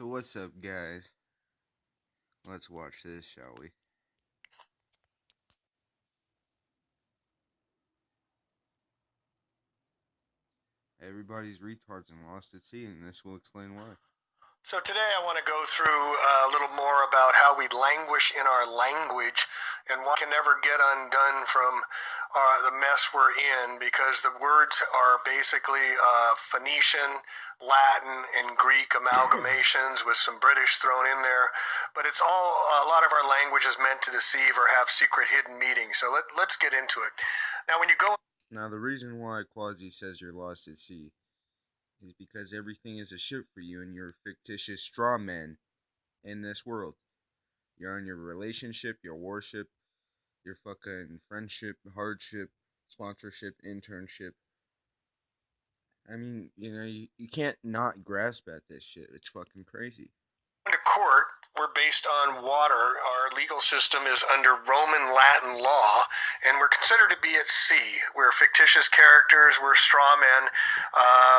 So what's up, guys? Let's watch this, shall we? Everybody's retards and lost at sea, and this will explain why. So today I want to go through a little more about how we languish in our language and what can never get undone from the mess we're in, because the words are basically Phoenician, Latin, and Greek amalgamations with some British thrown in there. But it's all, a lot of our language is meant to deceive or have secret hidden meanings. So let's get into it. Now, when you go... Now, the reason why Quasi says you're lost at sea is because everything is a ship for you and you're a fictitious straw man in this world. You're on your relationship, your warship, your fucking friendship, hardship, sponsorship, internship. I mean, you can't not grasp at this shit. It's fucking crazy. To court, we're based on water. Our legal system is under Roman Latin law, and we're considered to be at sea. We're fictitious characters, we're straw men,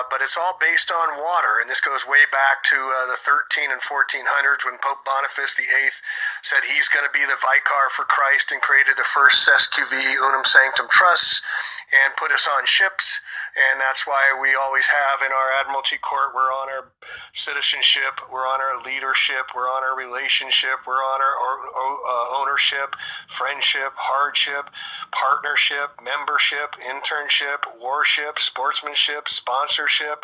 but it's all based on water. And this goes way back to the 13 and 1400s when Pope Boniface VIII said he's going to be the vicar for Christ and created the first SQV Unum Sanctum Trusts and put us on ships. And that's why we always have in our Admiralty Court, we're on our citizenship, we're on our leadership, we're on our relationship, we're on our ownership, friendship, hardship, partnership, membership, internship, warship, sportsmanship, sponsorship,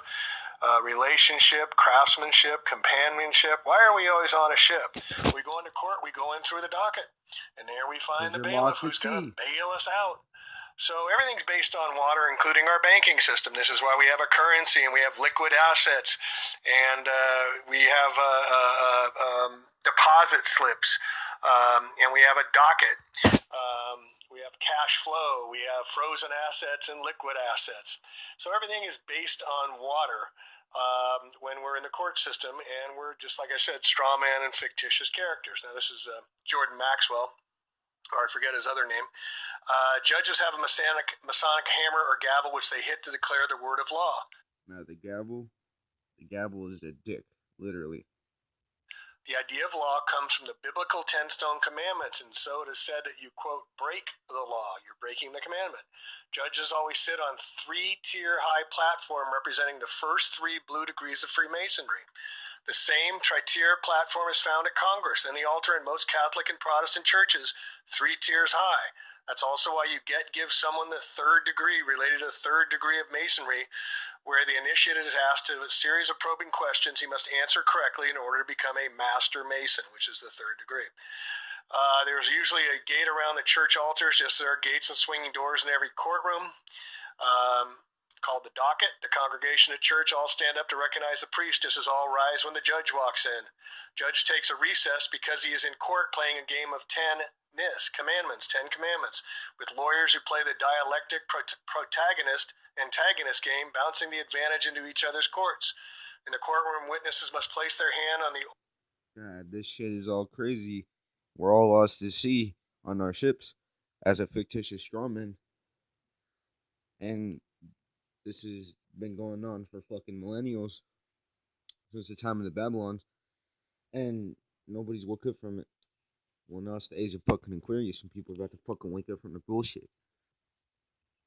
relationship, craftsmanship, companionship. Why are we always on a ship? We go into court, we go in through the docket, and there we find the bailiff who's going to bail us out. So everything's based on water, including our banking system. This is why we have a currency and we have liquid assets, and we have deposit slips, and we have a docket. We have cash flow. We have frozen assets and liquid assets. So everything is based on water when we're in the court system, and we're, just like I said, straw man and fictitious characters. Now, this is Jordan Maxwell, or I forget his other name. Judges have a Masonic hammer or gavel which they hit to declare the word of law. Now, the gavel is a dick, literally. The idea of law comes from the biblical 10 stone commandments, and so it is said that you, quote, break the law. You're breaking the commandment. Judges always sit on 3-tier high platform representing the first 3 blue degrees of Freemasonry. The same tri-tier platform is found at Congress and the altar in most Catholic and Protestant churches, 3 tiers high. That's also why you give someone the 3rd degree related to the 3rd degree of Masonry, where the initiate is asked a series of probing questions he must answer correctly in order to become a Master Mason, which is the 3rd degree. There's usually a gate around the church altars, just as there are gates and swinging doors in every courtroom. Called the docket. The congregation at church all stand up to recognize the priest, just as all rise when the judge walks in. Judge takes a recess because he is in court playing a game of 10 commandments, with lawyers who play the dialectic protagonist-antagonist game, bouncing the advantage into each other's courts. In the courtroom, witnesses must place their hand on the... God, this shit is all crazy. We're all lost at sea on our ships as a fictitious strawman. And this has been going on for fucking millennials, since the time of the Babylons. And nobody's woke up from it. Well, now it's the age of fucking Aquarius, and people are about to fucking wake up from the bullshit.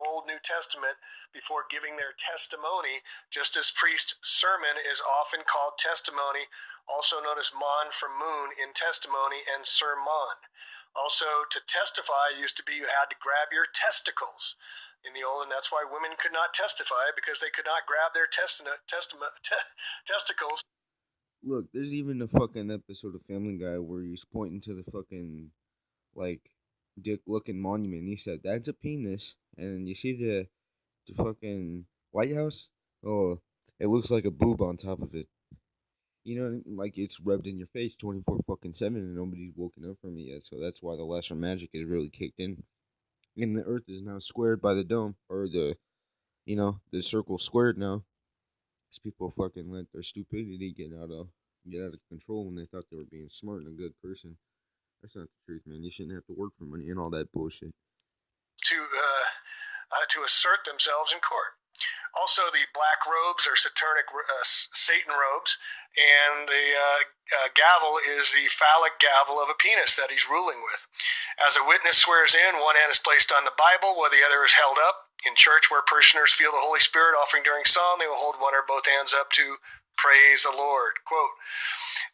Old New Testament before giving their testimony, just as priest sermon is often called testimony, also known as mon from moon in testimony, and sermon. Also, to testify used to be you had to grab your testicles in the old, and that's why women could not testify, because they could not grab their testicles. Look, there's even a fucking episode of Family Guy where he's pointing to the fucking, like, dick-looking monument. He said, that's a penis. And you see the fucking White House? Oh, it looks like a boob on top of it. You know, like it's rubbed in your face 24/7 and nobody's woken up from it yet. So that's why the lesser magic is really kicked in. And the earth is now squared by the dome. Or the circle squared now. Because people fucking let their stupidity get out of control when they thought they were being smart and a good person. That's not the truth, man. You shouldn't have to work for money and all that bullshit. To assert themselves in court. Also, the black robes are satanic Satan robes, and the gavel is the phallic gavel of a penis that he's ruling with. As a witness swears in, one hand is placed on the Bible while the other is held up. In church, where parishioners feel the Holy Spirit offering during psalm, they will hold one or both hands up to praise the Lord. Quote,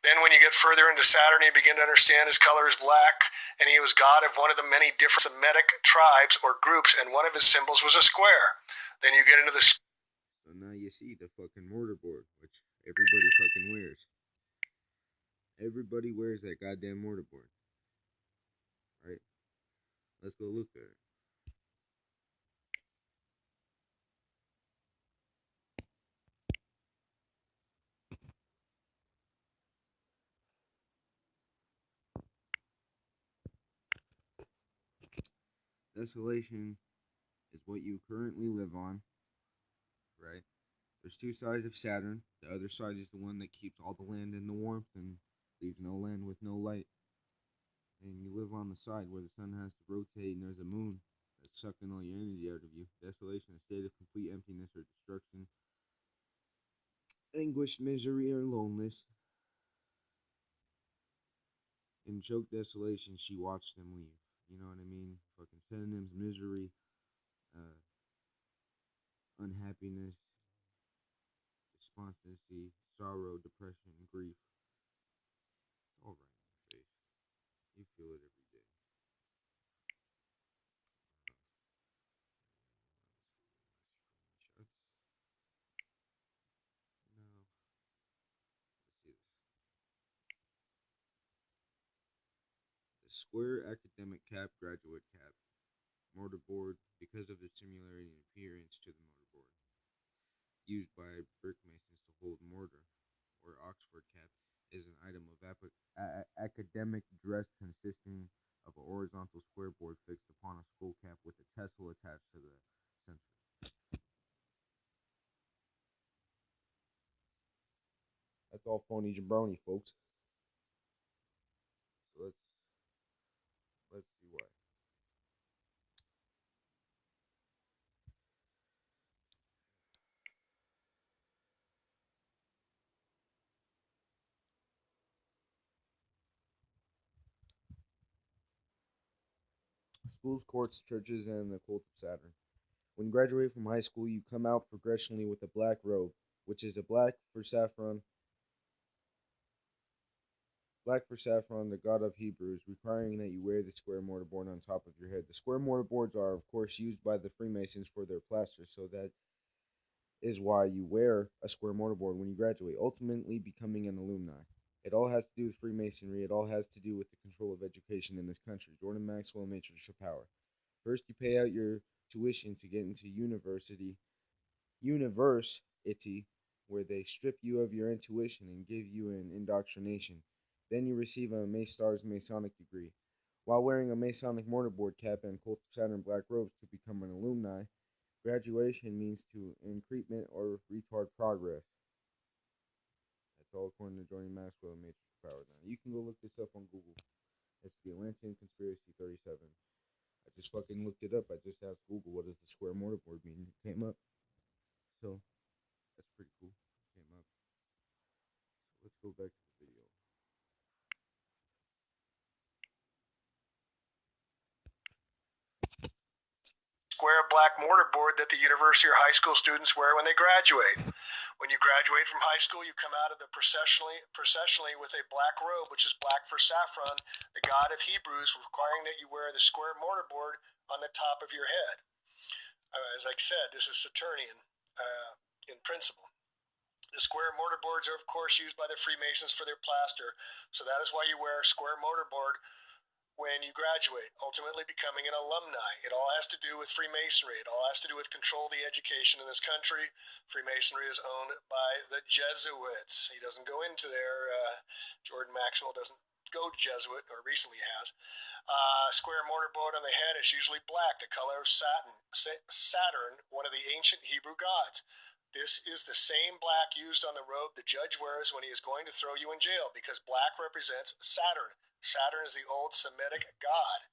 then when you get further into Saturn, you begin to understand his color is black, and he was god of one of the many different Semitic tribes or groups, and one of his symbols was a square. Then you get into the... So now you see the fucking mortarboard, which everybody fucking wears. Everybody wears that goddamn mortarboard. Right? Let's go look at it. Desolation is what you currently live on, right? There's two sides of Saturn. The other side is the one that keeps all the land in the warmth and leaves no land with no light. And you live on the side where the sun has to rotate and there's a moon that's sucking all your energy out of you. Desolation is a state of complete emptiness or destruction, anguish, misery, or loneliness. In choked desolation, she watched them leave. You know what I mean? Fucking synonyms: misery, uh, unhappiness, despondency, sorrow, depression, grief. It's all right in your face. You feel it every day. No. Let's see this. The square academic cap, graduate cap, mortarboard, because of its similarity in appearance to the mortarboard, used by brick masons to hold mortar, or Oxford cap, is an item of academic dress consisting of a horizontal square board fixed upon a skull cap with a tassel attached to the center. That's all phony jabroni, folks. So let's see why. Schools, courts, churches, and the cult of Saturn. When you graduate from high school, you come out progressionally with a black robe, which is a black for saffron, the god of Hebrews, requiring that you wear the square mortarboard on top of your head. The square mortarboards are, of course, used by the Freemasons for their plasters, so that is why you wear a square mortarboard when you graduate, ultimately becoming an alumni. It all has to do with Freemasonry. It all has to do with the control of education in this country. Jordan Maxwell and Matrix of Power. First, you pay out your tuition to get into university, where they strip you of your intuition and give you an indoctrination. Then you receive a Maystar's Masonic degree. While wearing a Masonic mortarboard cap and Cult of Saturn black robes to become an alumni, graduation means to increment or retard progress. That's all according to Johnny Maxwell and Matrix Power. Now, you can go look this up on Google. It's the Atlantean Conspiracy 37. I just fucking looked it up. I just asked Google, what does the square mortarboard mean? It came up. So, that's pretty cool. It came up. So let's go back to the video. Square black mortarboard that the university or high school students wear when they graduate. When you graduate from high school, you come out of the processionally with a black robe, which is black for saffron, the god of Hebrews, requiring that you wear the square mortarboard on the top of your head. As I said, this is Saturnian in principle. The square mortarboards are, of course, used by the Freemasons for their plaster, so that is why you wear a square mortarboard when you graduate, ultimately becoming an alumni. It all has to do with Freemasonry. It all has to do with control of the education in this country. Freemasonry is owned by the Jesuits. He doesn't go into there. Jordan Maxwell doesn't go to Jesuit, or recently has. Square mortarboard on the head is usually black, the color of Saturn, one of the ancient Hebrew gods. This is the same black used on the robe the judge wears when he is going to throw you in jail, because black represents Saturn. Saturn is the old Semitic god.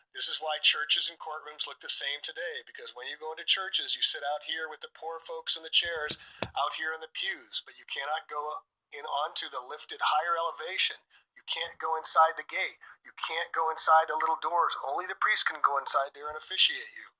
This is why churches and courtrooms look the same today, because when you go into churches, you sit out here with the poor folks in the chairs out here in the pews, but you cannot go in onto the lifted higher elevation. You can't go inside the gate. You can't go inside the little doors. Only the priest can go inside there and officiate you.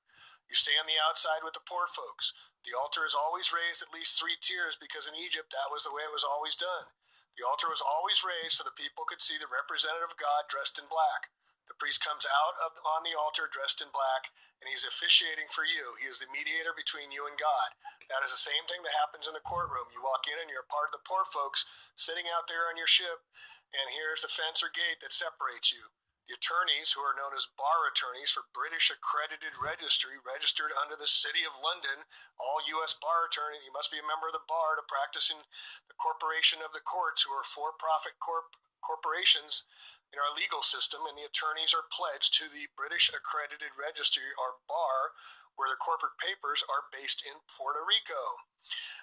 You stay on the outside with the poor folks. The altar is always raised at least 3 tiers because in Egypt that was the way it was always done. The altar was always raised so the people could see the representative of God dressed in black. The priest comes out on the altar dressed in black, and he's officiating for you. He is the mediator between you and God. That is the same thing that happens in the courtroom. You walk in and you're a part of the poor folks sitting out there on your ship, and here's the fence or gate that separates you. The attorneys, who are known as bar attorneys for British Accredited Registry, registered under the City of London, all U.S. bar attorneys, you must be a member of the bar to practice in the corporation of the courts, who are for-profit corporations in our legal system, and the attorneys are pledged to the British Accredited Registry, or bar, where the corporate papers are based in Puerto Rico.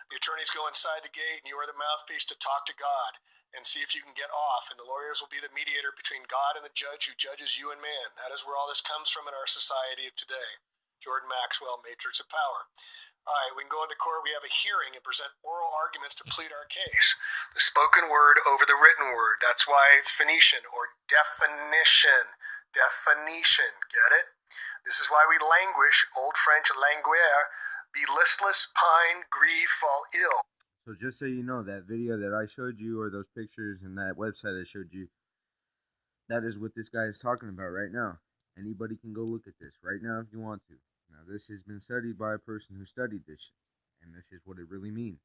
The attorneys go inside the gate, and you are the mouthpiece to talk to God and see if you can get off, and the lawyers will be the mediator between God and the judge who judges you and man. That is where all this comes from in our society of today. Jordan Maxwell, Matrix of Power. All right, we can go into court. We have a hearing and present oral arguments to plead our case. The spoken word over the written word. That's why it's Phoenician, or definition. Definition. Get it? This is why we languish, Old French languer, be listless, pine, grieve, fall ill. So just so you know, that video that I showed you, or those pictures and that website I showed you, that is what this guy is talking about right now. Anybody can go look at this right now if you want to. Now, this has been studied by a person who studied this shit, and this is what it really means.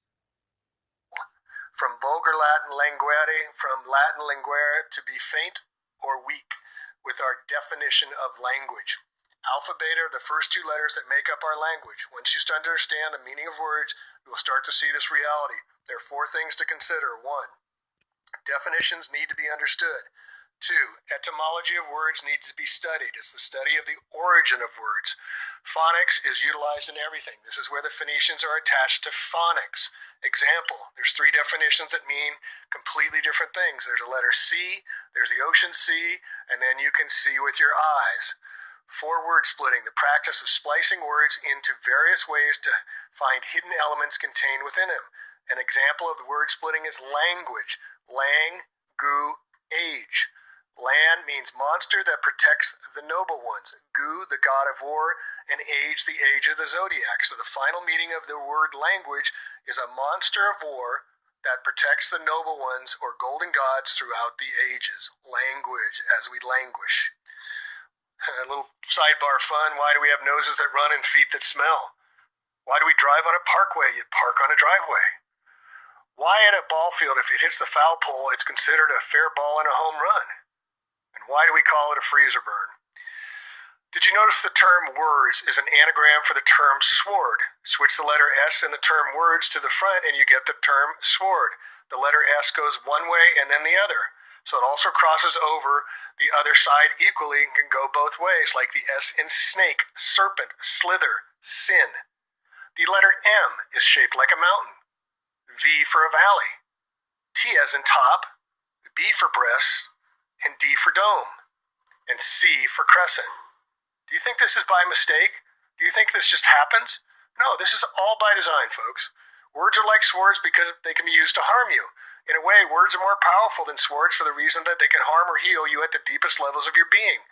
From vulgar Latin languere, from Latin languere, to be faint or weak, with our definition of language. Alpha, beta are the first 2 letters that make up our language. Once you start to understand the meaning of words, you will start to see this reality. There are 4 things to consider. 1, definitions need to be understood. 2, etymology of words needs to be studied. It's the study of the origin of words. Phonics is utilized in everything. This is where the Phoenicians are attached to phonics. Example, there's 3 definitions that mean completely different things. There's a letter C, there's the ocean C, and then you can see with your eyes. 4, word splitting, the practice of splicing words into various ways to find hidden elements contained within them. An example of the word splitting is language. Lan-gu-age. Lan means monster that protects the noble ones. Gu, the god of war, and age, the age of the zodiac. So the final meaning of the word language is a monster of war that protects the noble ones, or golden gods, throughout the ages. Language, as we languish. A little sidebar fun. Why do we have noses that run and feet that smell? Why do we drive on a parkway yet park on a driveway? Why at a ball field, if it hits the foul pole, it's considered a fair ball and a home run? And why do we call it a freezer burn? Did you notice the term words is an anagram for the term sword? Switch the letter S in the term words to the front and you get the term sword. The letter S goes one way and then the other. So it also crosses over the other side equally and can go both ways, like the S in snake, serpent, slither, sin. The letter M is shaped like a mountain. V for a valley. T as in top, B for breast, and D for dome, and C for crescent. Do you think this is by mistake? Do you think this just happens? No, this is all by design, folks. Words are like swords because they can be used to harm you. In a way, words are more powerful than swords for the reason that they can harm or heal you at the deepest levels of your being.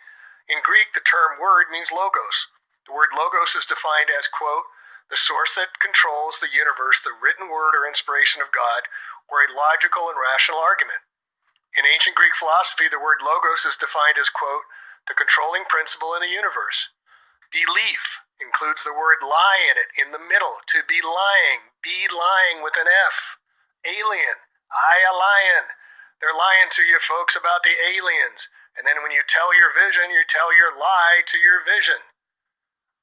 In Greek, the term word means logos. The word logos is defined as, quote, the source that controls the universe, the written word or inspiration of God, or a logical and rational argument. In ancient Greek philosophy, the word logos is defined as, quote, the controlling principle in the universe. Belief includes the word lie in it, in the middle, to be lying with an F. Alien, a lion. They're lying to you folks about the aliens. And then when you tell your vision, you tell your lie to your vision.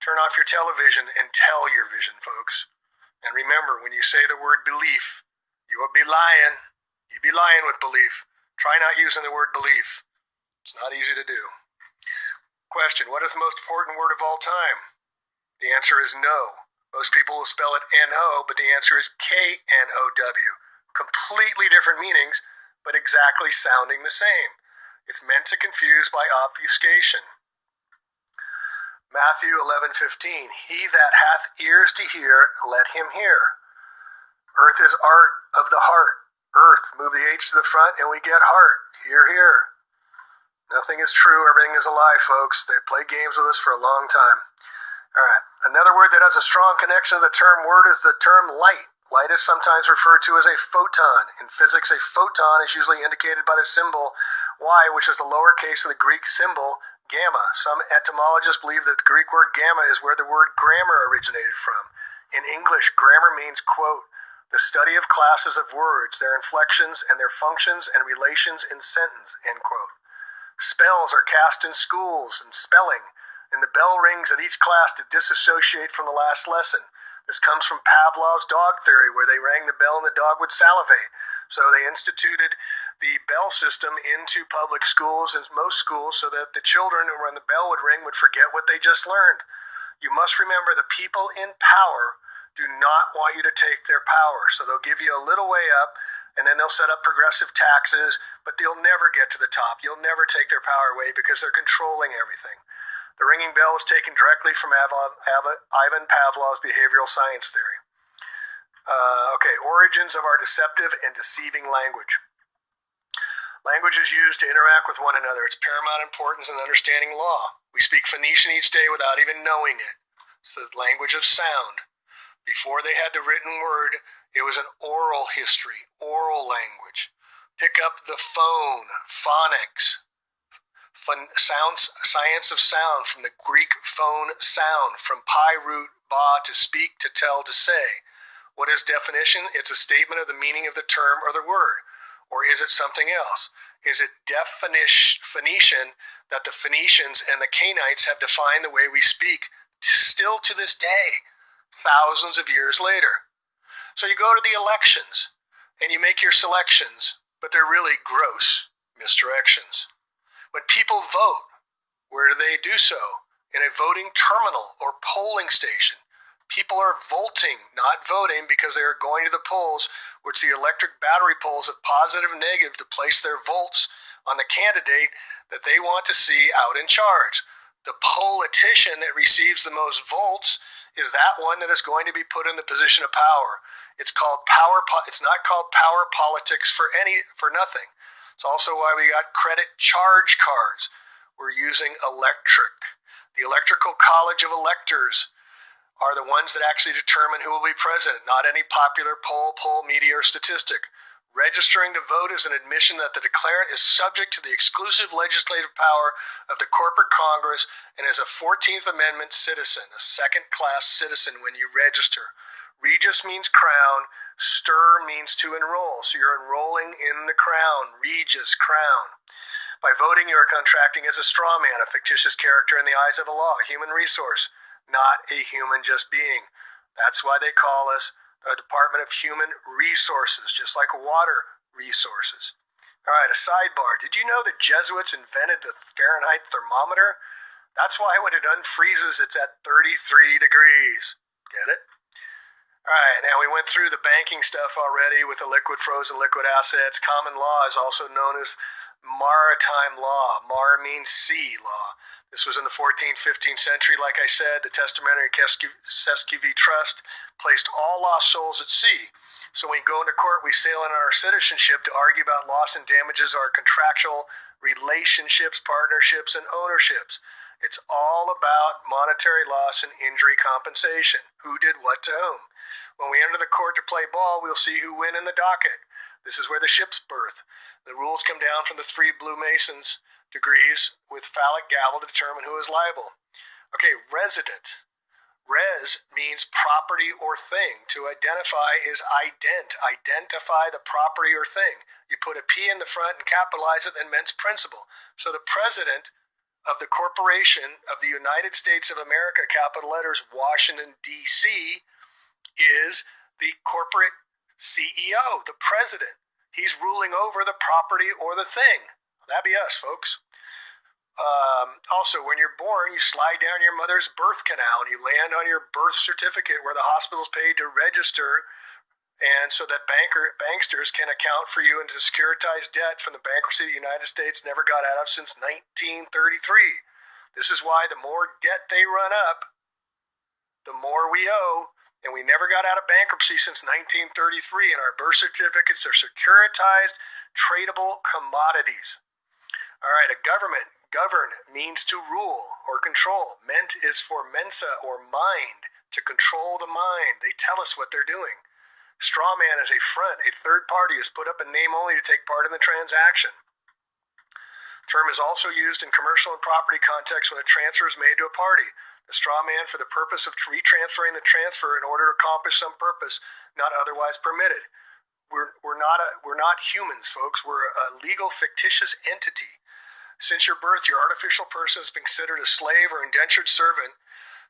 Turn off your television and tell your vision, folks. And remember, when you say the word belief, you will be lying. You be lying with belief. Try not using the word belief. It's not easy to do. Question, what is the most important word of all time? The answer is no. Most people will spell it N-O, but the answer is K-N-O-W. Completely different meanings, but exactly sounding the same. It's meant to confuse by obfuscation. Matthew 11:15. He that hath ears to hear, let him hear. Earth is art of the heart. Earth, move the H to the front and we get heart. Hear, hear. Nothing is true, everything is a lie, folks. They play games with us for a long time. All right. Another word that has a strong connection to the term word is the term light. Light is sometimes referred to as a photon. In physics, a photon is usually indicated by the symbol Y, which is the lowercase of the Greek symbol gamma. Some etymologists believe that the Greek word gamma is where the word grammar originated from. In English, grammar means, quote, the study of classes of words, their inflections, and their functions and relations in sentence, end quote. Spells are cast in schools and spelling, and the bell rings at each class to disassociate from the last lesson. This comes from Pavlov's dog theory, where they rang the bell and the dog would salivate. So they instituted the bell system into public schools and most schools so that the children, when the bell would ring, would forget what they just learned. You must remember the people in power do not want you to take their power. So they'll give you a little way up, and then they'll set up progressive taxes, but they'll never get to the top. You'll never take their power away because they're controlling everything. The ringing bell was taken directly from Ivan Pavlov's behavioral science theory. Origins of our deceptive and deceiving language. Language is used to interact with one another. It's paramount importance in understanding law. We speak Phoenician each day without even knowing it. It's the language of sound. Before they had the written word, it was an oral history, oral language. Pick up the phone, phonics, science of sound, from the Greek phone, sound, from pi root ba, to speak, to tell, to say. What is definition? It's a statement of the meaning of the term or the word. Or is it something else? Is it Phoenician that the Phoenicians and the Canaanites have defined the way we speak still to this day, thousands of years later? So you go to the elections and you make your selections, but they're really gross misdirections. When people vote, where do they do so? In a voting terminal or polling station. People are voting, not voting, because they are going to the polls, which the electric battery polls have positive and negative to place their votes on the candidate that they want to see out in charge. The politician that receives the most votes is that one that is going to be put in the position of power. It's called power. It's not called power politics for nothing. It's also why we got credit charge cards. We're using electric. The Electoral College of Electors are the ones that actually determine who will be president, not any popular poll, media, or statistic. Registering to vote is an admission that the declarant is subject to the exclusive legislative power of the corporate Congress and is a 14th Amendment citizen, a second-class citizen when you register. Regis means crown, stir means to enroll, so you're enrolling in the crown, regis, crown. By voting, you are contracting as a straw man, a fictitious character in the eyes of the law, a human resource, not a human just being. That's why they call us the Department of Human Resources, just like water resources. All right, a sidebar. Did you know the Jesuits invented the Fahrenheit thermometer? That's why when it unfreezes, it's at 33 degrees. Get it? All right, now we went through the banking stuff already with the liquid, frozen, liquid assets. Common law is also known as maritime law. Mar means sea law. This was in the 14th, 15th century. Like I said, the Testamentary Cesquivi Trust placed all lost souls at sea. So when we go into court, we sail in our citizenship to argue about loss and damages, our contractual relationships, partnerships, and ownerships. It's all about monetary loss and injury compensation. Who did what to whom? When we enter the court to play ball, we'll see who win in the docket. This is where the ship's birth. The rules come down from the 3 Blue Masons degrees with phallic gavel to determine who is liable. Okay, resident. Res means property or thing. To identify is ident. Identify the property or thing. You put a P in the front and capitalize it, then means principal. So the president of the Corporation of the United States of America, capital letters, Washington, D.C., is the corporate CEO, the president. He's ruling over the property or the thing. That'd be us, folks. Also, when you're born, you slide down your mother's birth canal and you land on your birth certificate where the hospital's paid to register, and so that banksters can account for you and to securitize debt from the bankruptcy the United States never got out of since 1933. This is why the more debt they run up, the more we owe. And we never got out of bankruptcy since 1933, and our birth certificates are securitized, tradable commodities. All right, a government. Govern means to rule or control. Ment is for mensa or mind, to control the mind. They tell us what they're doing. Straw man is a front. A third party is put up in name only to take part in the transaction. Term is also used in commercial and property context when a transfer is made to a party. The straw man for the purpose of retransferring the transfer in order to accomplish some purpose not otherwise permitted. We're not humans, folks. We're a legal fictitious entity. Since your birth, your artificial person has been considered a slave or indentured servant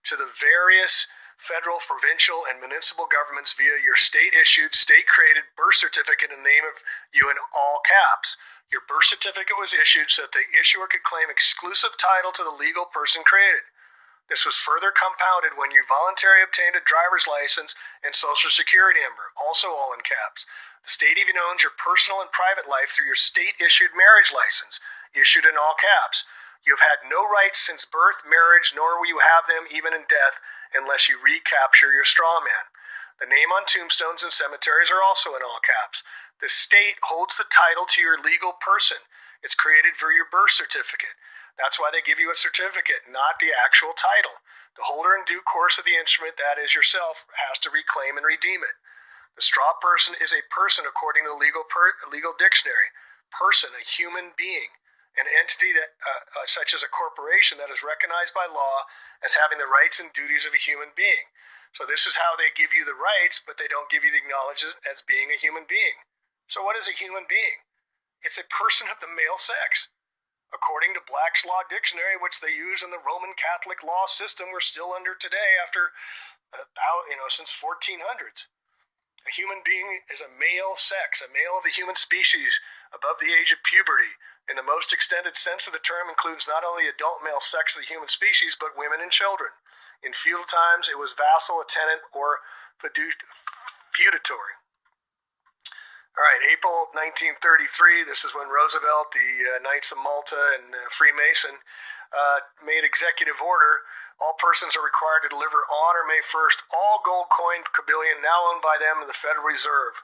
to the various federal, provincial, and municipal governments via your state-issued, state-created birth certificate in the name of you in all caps. Your birth certificate was issued so that the issuer could claim exclusive title to the legal person created. This was further compounded when you voluntarily obtained a driver's license and social security number, also all in caps. The state even owns your personal and private life through your state-issued marriage license, issued in all caps. You have had no rights since birth, marriage, nor will you have them even in death unless you recapture your straw man. The name on tombstones and cemeteries are also in all caps. The state holds the title to your legal person. It's created for your birth certificate. That's why they give you a certificate, not the actual title. The holder in due course of the instrument, that is yourself, has to reclaim and redeem it. The straw person is a person according to the legal dictionary. Person, a human being. An entity that, such as a corporation that is recognized by law as having the rights and duties of a human being. So this is how they give you the rights, but they don't give you the acknowledgement as being a human being. So what is a human being? It's a person of the male sex. According to Black's Law Dictionary, which they use in the Roman Catholic law system we're still under today after, since 1400s. A human being is a male sex, a male of the human species above the age of puberty. In the most extended sense of the term includes not only adult male sex of the human species, but women and children. In feudal times, it was vassal, a tenant, or feudatory. All right, April 1933, this is when Roosevelt, the Knights of Malta, and Freemason made executive order. All persons are required to deliver on or May 1st all gold coin bullion now owned by them in the Federal Reserve.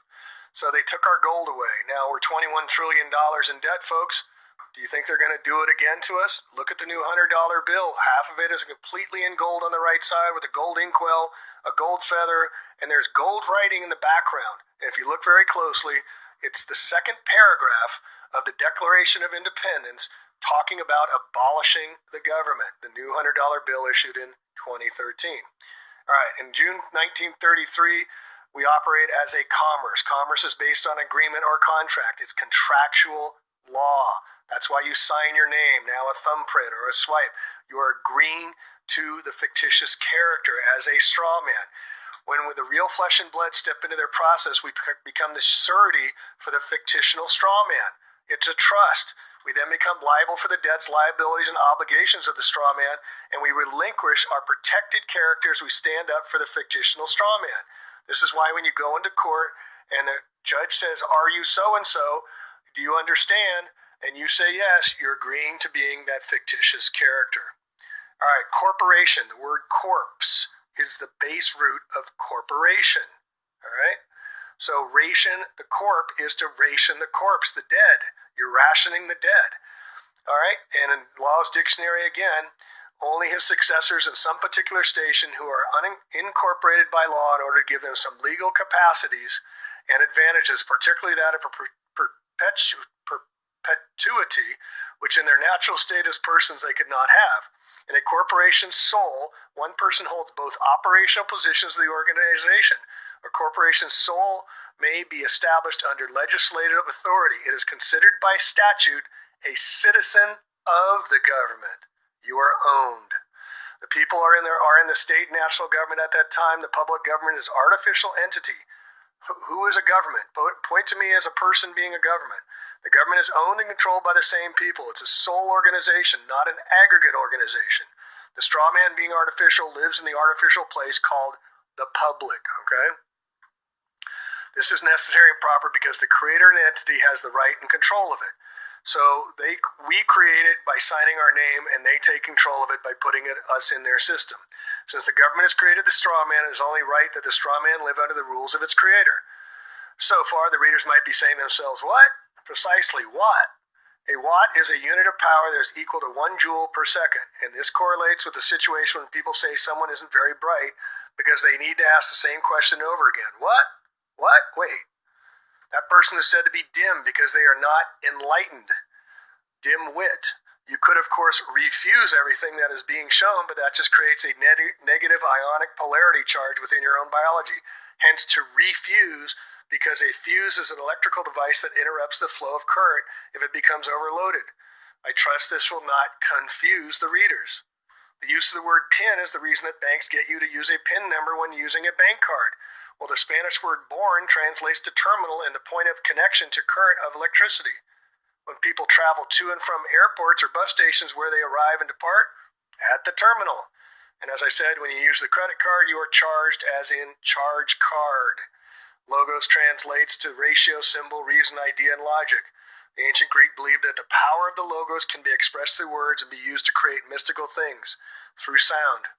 So they took our gold away. Now we're $21 trillion in debt, folks. Do you think they're going to do it again to us? Look at the new $100 bill. Half of it is completely in gold on the right side with a gold inkwell, a gold feather, and there's gold writing in the background. And if you look very closely, it's the second paragraph of the Declaration of Independence talking about abolishing the government, the new $100 bill issued in 2013. All right, in June 1933, we operate as a commerce. Commerce is based on agreement or contract. It's contractual law. That's why you sign your name, now a thumbprint or a swipe. You are agreeing to the fictitious character as a straw man. When the real flesh and blood step into their process, we become the surety for the fictional straw man. It's a trust. We then become liable for the debts, liabilities, and obligations of the straw man, and we relinquish our protected characters. We stand up for the fictional straw man. This is why when you go into court and the judge says, "Are you so-and-so? Do you understand?" and you say yes, you're agreeing to being that fictitious character. All right, corporation. The word corpse is the base root of corporation. All right? So ration the corp is to ration the corpse, the dead. You're rationing the dead. All right? And in Law's Dictionary again, only his successors in some particular station who are unincorporated by law in order to give them some legal capacities and advantages, particularly that of a perpetuity, which in their natural state as persons they could not have. In a corporation's soul, one person holds both operational positions of the organization. A corporation's soul may be established under legislative authority. It is considered by statute a citizen of the government. You are owned. The people are in the state and national government at that time. The public government is an artificial entity. Who is a government? Point to me as a person being a government. The government is owned and controlled by the same people. It's a sole organization, not an aggregate organization. The straw man being artificial lives in the artificial place called the public, okay? This is necessary and proper because the creator and entity has the right and control of it. So we create it by signing our name, and they take control of it by putting us in their system. Since the government has created the straw man, it is only right that the straw man live under the rules of its creator. So far, the readers might be saying to themselves, what? Precisely what? A watt is a unit of power that is equal to 1 joule per second, and this correlates with the situation when people say someone isn't very bright because they need to ask the same question over again. What? What? Wait. That person is said to be dim because they are not enlightened. Dim-wit. You could, of course, refuse everything that is being shown, but that just creates a negative ionic polarity charge within your own biology. Hence, to refuse, because a fuse is an electrical device that interrupts the flow of current if it becomes overloaded. I trust this will not confuse the readers. The use of the word PIN is the reason that banks get you to use a PIN number when using a bank card. Well, the Spanish word born translates to terminal and the point of connection to current of electricity. When people travel to and from airports or bus stations where they arrive and depart, at the terminal. And as I said, when you use the credit card, you are charged as in charge card. Logos translates to ratio, symbol, reason, idea, and logic. The ancient Greek believed that the power of the logos can be expressed through words and be used to create mystical things through sound.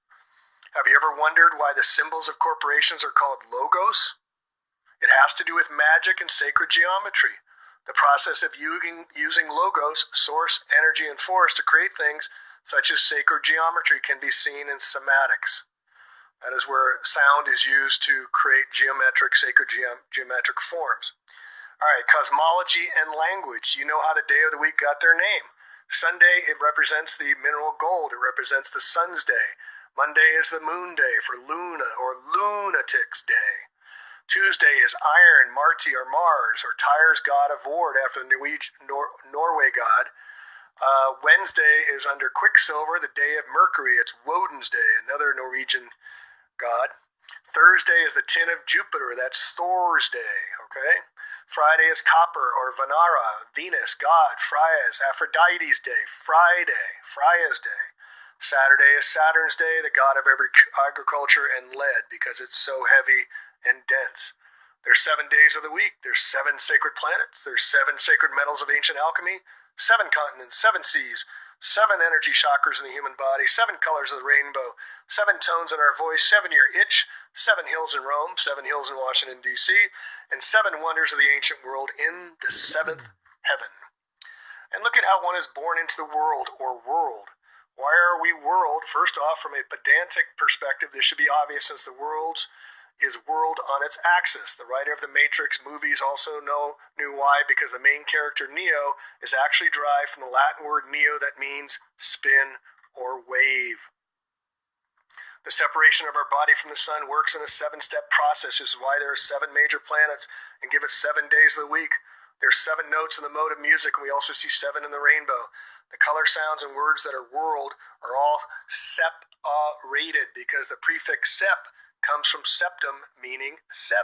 Have you ever wondered why the symbols of corporations are called logos? It has to do with magic and sacred geometry. The process of using logos, source, energy, and force to create things such as sacred geometry can be seen in somatics. That is where sound is used to create sacred geometric forms. All right, cosmology and language. You know how the day of the week got their name. Sunday, it represents the mineral gold. It represents the sun's day. Monday is the moon day for Luna or Lunatics Day. Tuesday is Iron, Marti, or Mars, or Tyre's god of war after the Norway god. Wednesday is under Quicksilver, the day of Mercury. It's Woden's Day, another Norwegian god. Thursday is the tin of Jupiter. That's Thor's Day, okay? Friday is Copper, or Venera, Venus, God. Freya is Aphrodite's Day, Friday, Freya's Day. Saturday is Saturn's Day, the god of agriculture and lead, because it's so heavy and dense. There's 7 days of the week. There's 7 sacred planets. There's 7 sacred metals of ancient alchemy, 7 continents, 7 seas, 7 energy chakras in the human body, 7 colors of the rainbow, 7 tones in our voice, 7-year itch, 7 hills in Rome, 7 hills in Washington, D.C., and 7 wonders of the ancient world in the 7th heaven. And look at how one is born into the world, or world. Why are we world? First off, from a pedantic perspective, this should be obvious since the world is world on its axis. The writer of the Matrix movies also knew why, because the main character, Neo, is actually derived from the Latin word neo that means spin or wave. The separation of our body from the sun works in a 7-step process. This is why there are 7 major planets and give us 7 days of the week. There's 7 notes in the mode of music, and we also see 7 in the rainbow. The color, sounds, and words that are world are all sep-rated because the prefix sep comes from septum, meaning 7,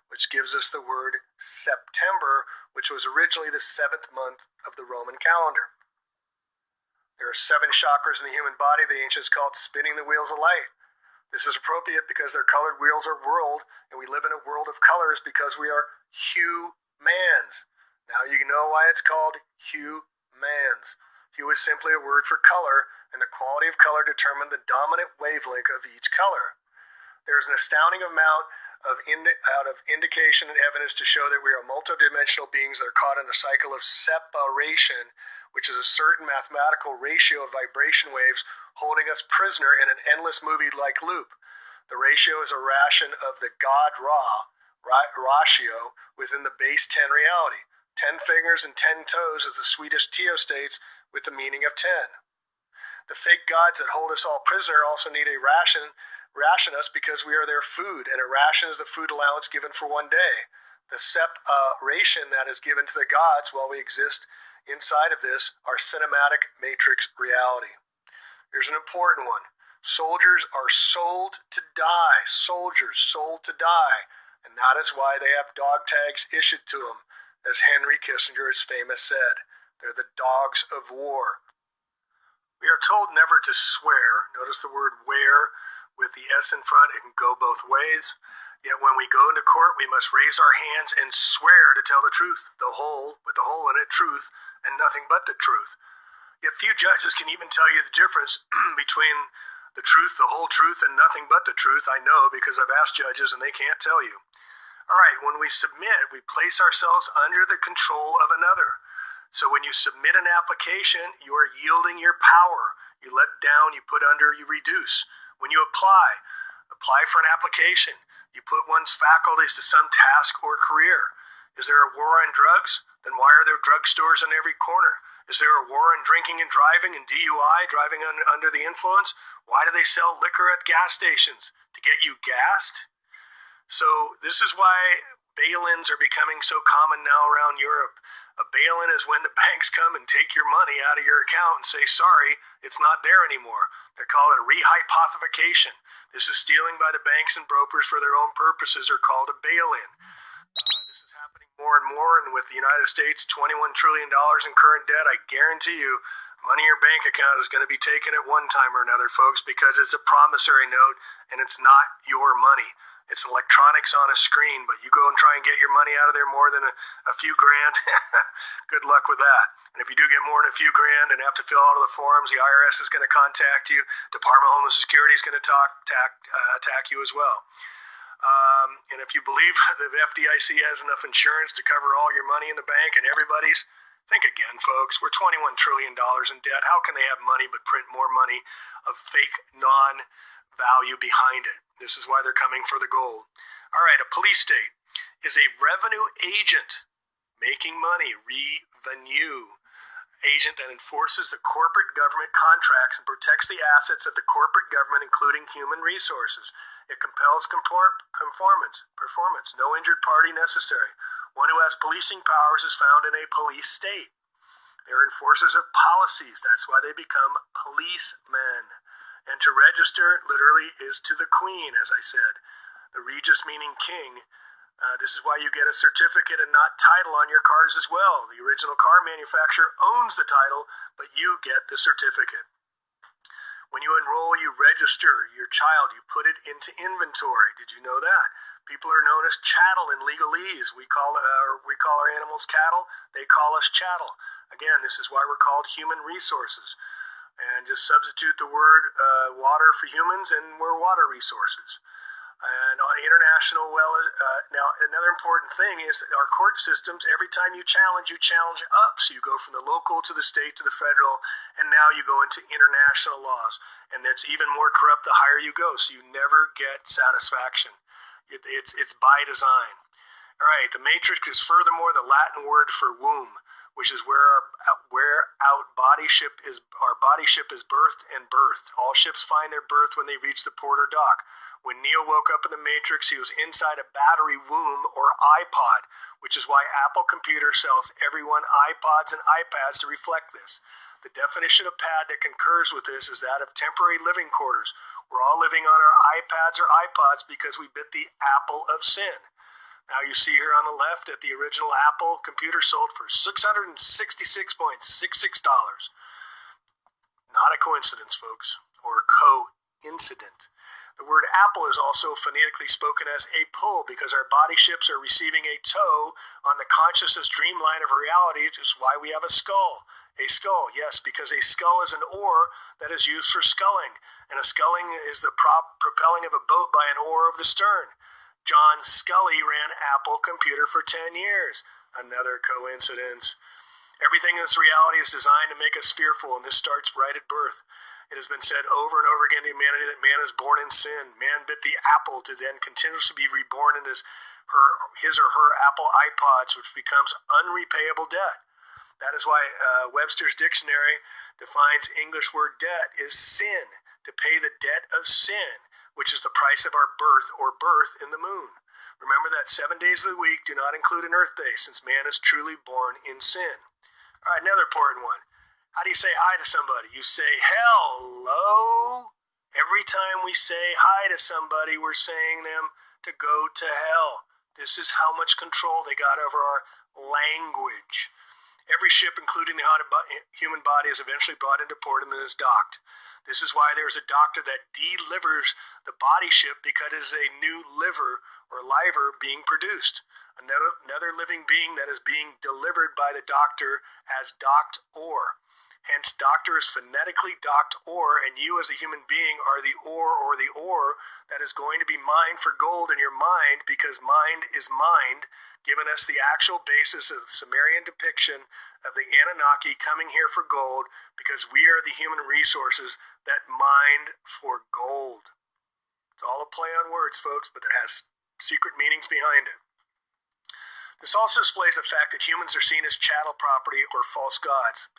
which gives us the word September, which was originally the 7th month of the Roman calendar. There are 7 chakras in the human body. The ancients called spinning the wheels of light. This is appropriate because their colored wheels are world, and we live in a world of colors because we are humans. Now you know why it's called humans. Hue is simply a word for color, and the quality of color determines the dominant wavelength of each color. There is an astounding amount of indication and evidence to show that we are multidimensional beings that are caught in a cycle of separation, which is a certain mathematical ratio of vibration waves holding us prisoner in an endless movie-like loop. The ratio is a ration of the God ratio within the base 10 reality. 10 fingers and 10 toes, as the Swedish Teo states, with the meaning of 10. The fake gods that hold us all prisoner also need a ration us because we are their food, and a ration is the food allowance given for 1 day. The separation that is given to the gods while we exist inside of this are cinematic matrix reality. Here's an important one. Soldiers are sold to die. Soldiers sold to die. And that is why they have dog tags issued to them, as Henry Kissinger has famous said. They're the dogs of war. We are told never to swear. Notice the word "where" with the S in front. It can go both ways. Yet when we go into court, we must raise our hands and swear to tell the truth, the whole, with the whole in it, truth, and nothing but the truth. Yet few judges can even tell you the difference between the truth, the whole truth, and nothing but the truth. I know because I've asked judges and they can't tell you. All right, when we submit, we place ourselves under the control of another. So when you submit an application, you are yielding your power. You let down, you put under, you reduce. When you apply for an application. You put one's faculties to some task or career. Is there a war on drugs? Then why are there drugstores on every corner? Is there a war on drinking and driving and DUI, driving under the influence? Why do they sell liquor at gas stations? To get you gassed? So this is why bail-ins are becoming so common now around Europe. A bail-in is when the banks come and take your money out of your account and say, sorry, it's not there anymore. They call it a rehypothecation. This is stealing by the banks and brokers for their own purposes, are called a bail-in. This is happening more and more, and with the United States, $21 trillion in current debt, I guarantee you, money in your bank account is going to be taken at one time or another, folks, because it's a promissory note, and it's not your money. It's electronics on a screen, but you go and try and get your money out of there more than a few grand, good luck with that. And if you do get more than a few grand and have to fill out all the forms, the IRS is going to contact you. Department of Homeland Security is going to attack you as well. And if you believe the FDIC has enough insurance to cover all your money in the bank and everybody's, think again, folks. We're $21 trillion in debt. How can they have money but print more money of fake non-value behind it? This is why they're coming for the gold. All right, a police state is a revenue agent making money, revenue agent that enforces the corporate government contracts and protects the assets of the corporate government, including human resources. It compels performance, no injured party necessary. One who has policing powers is found in a police state. They're enforcers of policies. That's why they become policemen. And to register literally is to the queen, as I said. The regis meaning king. This is why you get a certificate and not title on your cars as well. The original car manufacturer owns the title, but you get the certificate. When you enroll, you register your child. You put it into inventory. Did you know that? People are known as chattel in legalese. We call our animals cattle. They call us chattel. Again, this is why we're called human resources. And just substitute the word water for humans, and we're water resources. And on international, now another important thing is that our court systems, every time you challenge up. So you go from the local to the state to the federal, and now you go into international laws. And that's even more corrupt the higher you go, so you never get satisfaction. It's by design. All right, the matrix is furthermore the Latin word for womb, which is where our body ship is birthed and birthed. All ships find their birth when they reach the port or dock. When Neo woke up in the Matrix, he was inside a battery womb or iPod, which is why Apple Computer sells everyone iPods and iPads to reflect this. The definition of pad that concurs with this is that of temporary living quarters. We're all living on our iPads or iPods because we bit the apple of sin. Now you see here on the left that the original Apple computer sold for $666.66. Not a coincidence, folks, or coincident. The word apple is also phonetically spoken as a pull because our body ships are receiving a tow on the consciousness dreamline of reality, which is why we have a skull. A skull, yes, because a skull is an oar that is used for sculling, and a sculling is the propelling of a boat by an oar of the stern. John Scully ran Apple Computer for 10 years. Another coincidence. Everything in this reality is designed to make us fearful, and this starts right at birth. It has been said over and over again to humanity that man is born in sin. Man bit the apple to then continuously be reborn in his or her Apple iPods, which becomes unrepayable debt. That is why Webster's dictionary defines English word debt is sin, to pay the debt of sin, which is the price of our birth or birth in the moon. Remember that 7 days of the week do not include an earth day, since man is truly born in sin. All right, another important one. How do you say hi to somebody? You say hello. Every time we say hi to somebody, we're saying them to go to hell. This is how much control they got over our language. Every ship, including the human body, is eventually brought into port and then is docked. This is why there's a doctor that delivers the body ship, because it is a new liver or liver being produced. Another living being that is being delivered by the doctor as docked ore. Hence, doctor is phonetically docked ore, and you as a human being are the ore that is going to be mined for gold in your mind, because mind is mind, giving us the actual basis of the Sumerian depiction of the Anunnaki coming here for gold, because we are the human resources that mine for gold. It's all a play on words, folks, but it has secret meanings behind it. This also displays the fact that humans are seen as chattel property or false gods.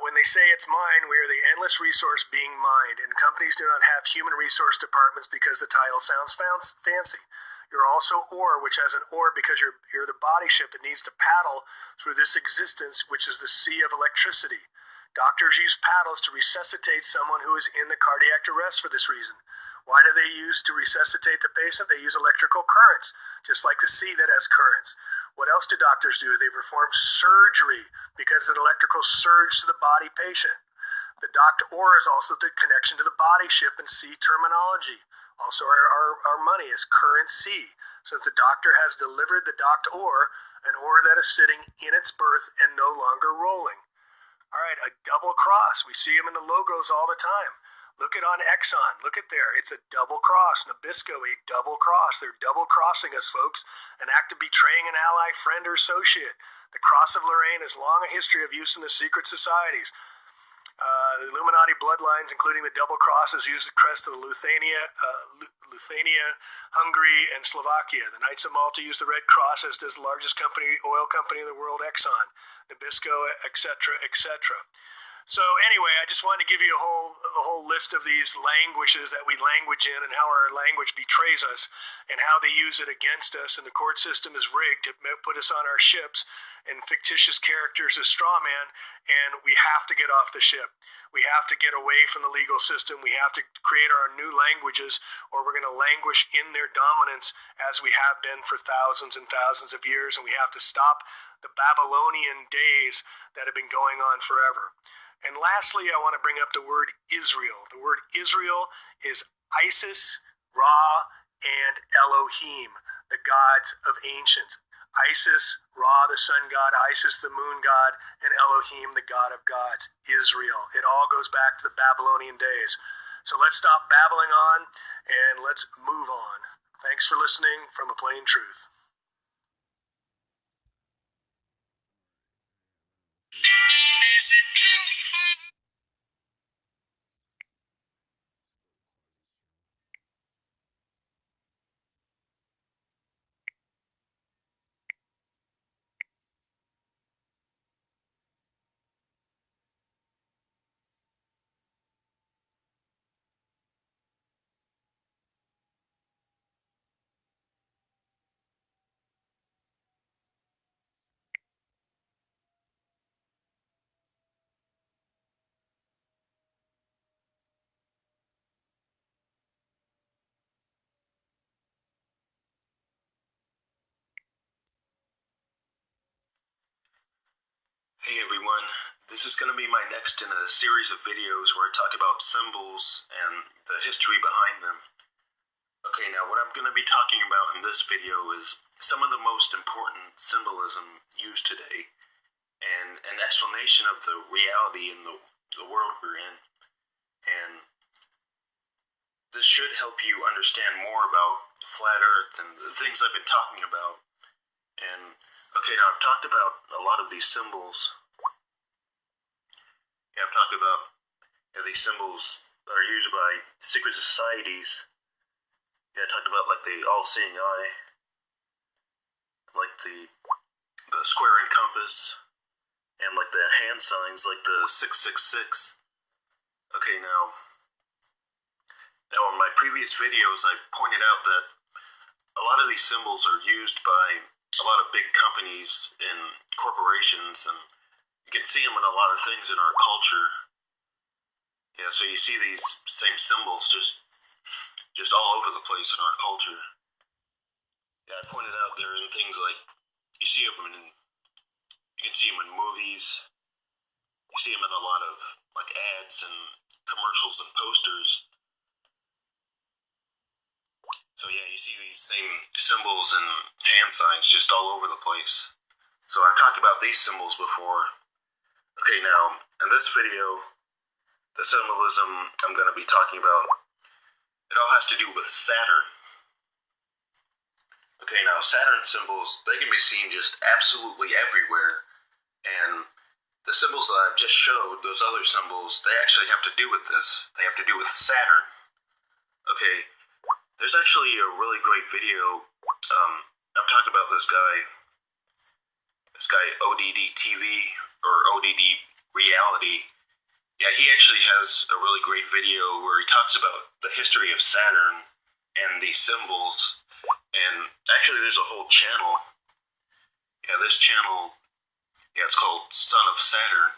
When they say it's mine, we are the endless resource being mined, and companies do not have human resource departments because the title sounds fancy. You're also ore, which has an ore because you're the body ship that needs to paddle through this existence, which is the sea of electricity. Doctors use paddles to resuscitate someone who is in the cardiac arrest for this reason. Why do they use to resuscitate the patient? They use electrical currents, just like the sea that has currents. What else do doctors do? They perform surgery because of an electrical surge to the body patient. The docked ore is also the connection to the body ship and sea terminology. Also, our money is currency. Since the doctor has delivered the docked ore, an ore that is sitting in its berth and no longer rolling. All right, a double cross. We see them in the logos all the time. Look at on Exxon. Look at there. It's a double cross. Nabisco, a double cross. They're double crossing us, folks. An act of betraying an ally, friend, or associate. The cross of Lorraine has long a history of use in the secret societies. The Illuminati bloodlines, including the double crosses, use the crest of the Lithuania, Hungary, and Slovakia. The Knights of Malta use the red cross, as does the largest oil company in the world, Exxon, Nabisco, etc., etc. So anyway, I just wanted to give you a whole list of these languages that we language in, and how our language betrays us, and how they use it against us. And the court system is rigged to put us on our ships and fictitious characters as straw man, and we have to get off the ship. We have to get away from the legal system. We have to create our new languages, or we're going to languish in their dominance as we have been for thousands and thousands of years, and we have to stop the Babylonian days that have been going on forever. And lastly, I want to bring up the word Israel. The word Israel is Isis, Ra, and Elohim, the gods of ancients. Isis, Ra, the sun god, Isis, the moon god, and Elohim, the god of gods. Israel. It all goes back to the Babylonian days. So let's stop babbling on and let's move on. Thanks for listening from A Plain Truth. Hey everyone, this is going to be my next in a series of videos where I talk about symbols and the history behind them. Okay, now what I'm going to be talking about in this video is some of the most important symbolism used today, and an explanation of the reality in the world we're in. And this should help you understand more about flat Earth and the things I've been talking about. And okay, now I've talked about a lot of these symbols. Yeah, I've talked about these symbols are used by secret societies. Yeah, I talked about like the all-seeing eye, like the square and compass, and like the hand signs, like the 666. Okay, now in my previous videos, I pointed out that a lot of these symbols are used by a lot of big companies and corporations, and you can see them in a lot of things in our culture. Yeah, so you see these same symbols just all over the place in our culture. Yeah, I pointed out they're in things like, you You can see them in movies. You see them in a lot of like ads and commercials and posters. So yeah, you see these same symbols and hand signs just all over the place. So I've talked about these symbols before. Okay, now in this video, the symbolism I'm going to be talking about, it all has to do with Saturn. Okay, now Saturn symbols, they can be seen just absolutely everywhere. And the symbols that I've just showed, those other symbols, they actually have to do with this. They have to do with Saturn. Okay, there's actually a really great video. I've talked about this guy ODD TV or ODD Reality. Yeah, he actually has a really great video where he talks about the history of Saturn and these symbols. And actually, there's a whole channel. Yeah, this channel, yeah, it's called Son of Saturn.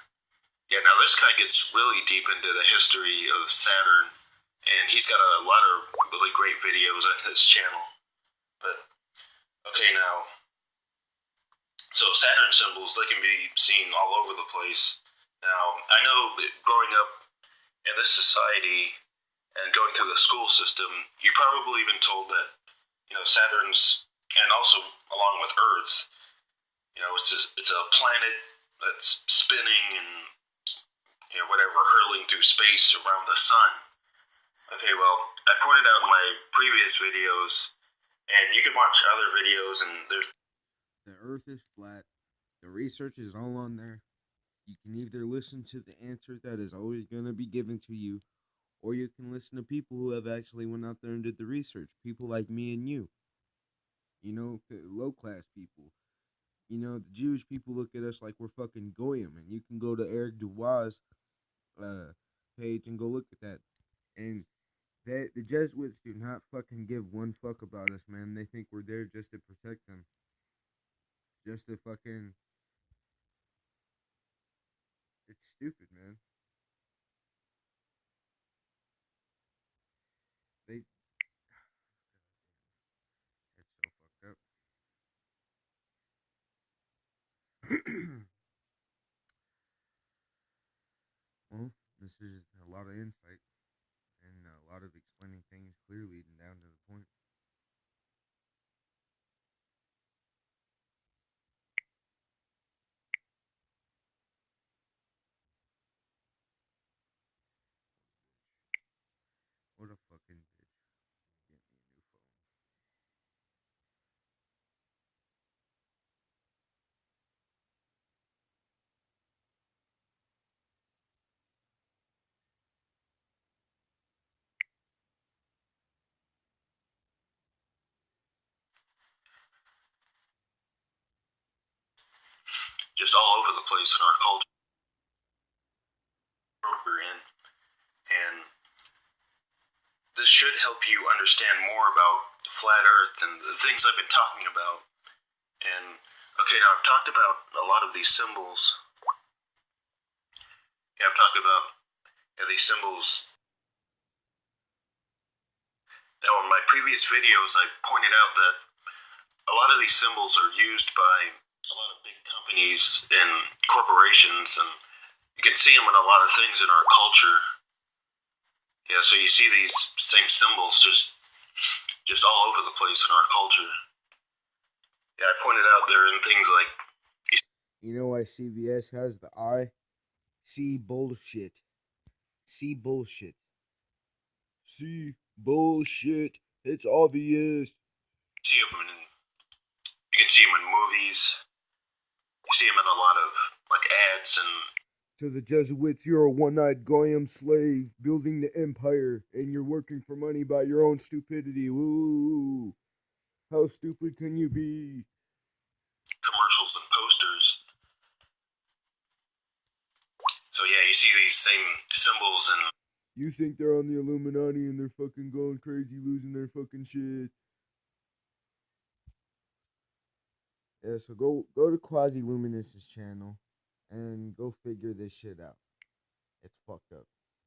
Yeah, now this guy gets really deep into the history of Saturn, and he's got a lot of really great videos on his channel. But, okay, now, so Saturn symbols, they can be seen all over the place. Now, I know that growing up in this society and going through the school system, you've probably been told that, Saturn's, and also along with Earth, it's a planet that's spinning and, whatever, hurling through space around the sun. Okay, well, I pointed out in my previous videos, and you can watch other videos, and there's... The Earth is flat. The research is all on there. You can either listen to the answer that is always going to be given to you, or you can listen to people who have actually went out there and did the research. People like me and you. Low-class people. The Jewish people look at us like we're fucking goyim, and you can go to Eric Dubois' page and go look at that. And the Jesuits do not fucking give one fuck about us, man. They think we're there just to protect them. Just to fucking... It's stupid, man. They... It's so fucked up. Well, this is a lot of insight and a lot of explaining things clearly and down to the point. What a fucking bitch. Get me a new phone. just all over the place in our culture we're in. And this should help you understand more about the flat Earth and the things I've been talking about. And okay, now I've talked about a lot of these symbols. Yeah, I've talked about these symbols. Now, in my previous videos, I pointed out that a lot of these symbols are used by a lot of big companies and corporations, and you can see them in a lot of things in our culture. Yeah, so you see these same symbols just all over the place in our culture. Yeah, I pointed out they're in things like... You know why CVS has the I? See bullshit. See bullshit. See bullshit. It's obvious. You can see them in movies. You see them in a lot of like ads and... To the Jesuits, you're a one-eyed goyim slave building the empire, and you're working for money by your own stupidity. Ooh, how stupid can you be? Commercials and posters. So yeah, you see these same symbols and... You think they're on the Illuminati and they're fucking going crazy, losing their fucking shit. Yeah, so go to Quasi Luminous's channel and go figure this shit out. It's fucked up.